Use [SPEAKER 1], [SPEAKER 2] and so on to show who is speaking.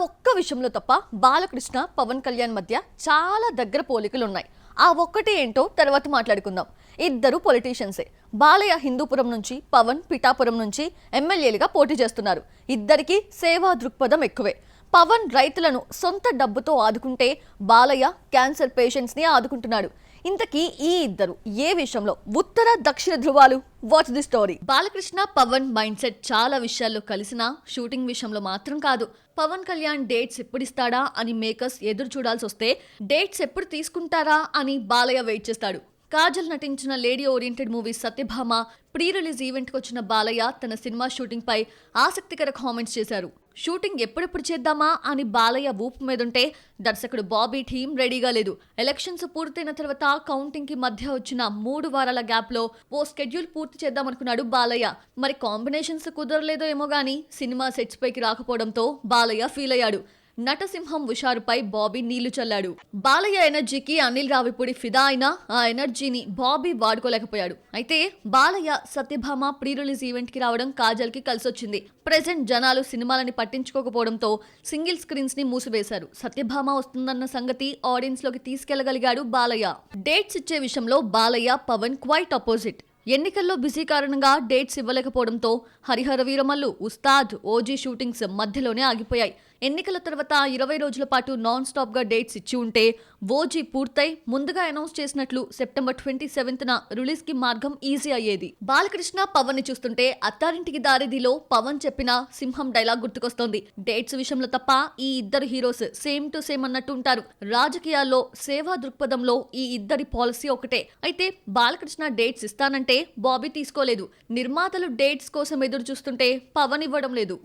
[SPEAKER 1] ఒక్క విషయంలో తప్ప బాలకృష్ణ పవన్ కళ్యాణ్ మధ్య చాలా దగ్గర పోలికలు ఉన్నాయి. ఆ ఒక్కటి ఏంటో తర్వాత మాట్లాడుకుందాం. ఇద్దరు పొలిటీషియన్సే. బాలయ్య హిందూపురం నుంచి, పవన్ పిఠాపురం నుంచి ఎమ్మెల్యేలుగా పోటీ చేస్తున్నారు. ఇద్దరికి సేవా దృక్పథం ఎక్కువే. పవన్ రైతులను సొంత డబ్బుతో ఆదుకుంటే బాలయ్య క్యాన్సర్ పేషెంట్స్ ని ఆదుకుంటున్నాడు. ఇంతకీ ఈ ఇద్దరు ఏ విషయంలో ఉత్తర దక్షిణ ధృవాలు? Watch the story. Balakrishna Pavan mind set చాలా విషయాల్లో కలిసినా షూటింగ్ విషయంలో మాత్రం కాదు. పవన్ కళ్యాణ్ డేట్స్ ఎప్పుడు ఇస్తాడా అని మేకర్స్ ఎదురు చూడాల్సి వస్తే డేట్స్ ఎప్పుడు తీసుకుంటారా అని బాలయ్య వెయిట్ చేస్తాడు. కాజల్ నటించిన lady oriented movie Satyabhama pre release ఈవెంట్కి వచ్చిన బాలయ్య తన సినిమా షూటింగ్ పై ఆసక్తికర కామెంట్స్ చేశారు. షూటింగ్ ఎప్పుడెప్పుడు చేద్దామా అని బాలయ్య ఊపు మీదుంటే దర్శకుడు బాబీ టీం రెడీగా లేదు. ఎలక్షన్స్ పూర్తయిన తర్వాత కౌంటింగ్ కి మధ్య వచ్చిన 3 వారాల గ్యాప్ లో ఓ స్కెడ్యూల్ పూర్తి చేద్దామనుకున్నాడు బాలయ్య. మరి కాంబినేషన్స్ కుదరలేదో ఏమో గానీ సినిమా సెట్స్ పైకి రాకపోవడంతో బాలయ్య ఫీల్ అయ్యాడు. నటసింహం హుషారుపై బాబీ నీళ్లు చల్లాడు. బాలయ్య ఎనర్జీకి అనిల్ రావిపూడి ఫిదా అయినా ఆ ఎనర్జీని బాబీ వాడుకోలేకపోయాడు. అయితే Balayya Satyabhama pre release event కి రావడం కాజల్ కి కలిసొచ్చింది. ప్రెజెంట్ జనాలు సినిమాలని పట్టించుకోకపోవడంతో సింగిల్ స్క్రీన్స్ ని మూసివేశారు. సత్యభామ వస్తుందన్న సంగతి ఆడియన్స్ లోకి తీసుకెళ్లగలిగాడు బాలయ్య. డేట్స్ ఇచ్చే విషయంలో బాలయ్య పవన్ క్వైట్ అపోజిట్. ఎన్నికల్లో బిజీ కారణంగా డేట్స్ ఇవ్వలేకపోవడంతో హరిహర వీరమల్లు, ఉస్తాద్, ఓజీ షూటింగ్స్ మధ్యలోనే ఆగిపోయాయి. ఎన్నికల తర్వాత 20 రోజుల పాటు నాన్ స్టాప్ గా డేట్స్ ఇచ్చి ఉంటే ఓజీ పూర్తయి ముందుగా అనౌన్స్ చేసినట్లు సెప్టెంబర్ 27న రిలీజ్ కి మార్గం ఈజీ అయ్యేది. బాలకృష్ణ పవన్ ని చూస్తుంటే అత్తారింటికి దారిదిలో పవన్ చెప్పిన సింహం డైలాగ్ గుర్తుకొస్తోంది. డేట్స్ విషయంలో తప్ప ఈ ఇద్దరు హీరోస్ సేమ్ టు సేమ్ అన్నట్టు ఉంటారు. రాజకీయాల్లో సేవా దృక్పథంలో ఈ ఇద్దరి పాలసీ ఒకటే. అయితే బాలకృష్ణ డేట్స్ ఇస్తానంటే బాబీ తీసుకోలేదు. నిర్మాతలు డేట్స్ కోసం ఎదురు చూస్తుంటే పవన్ ఇవ్వడం లేదు.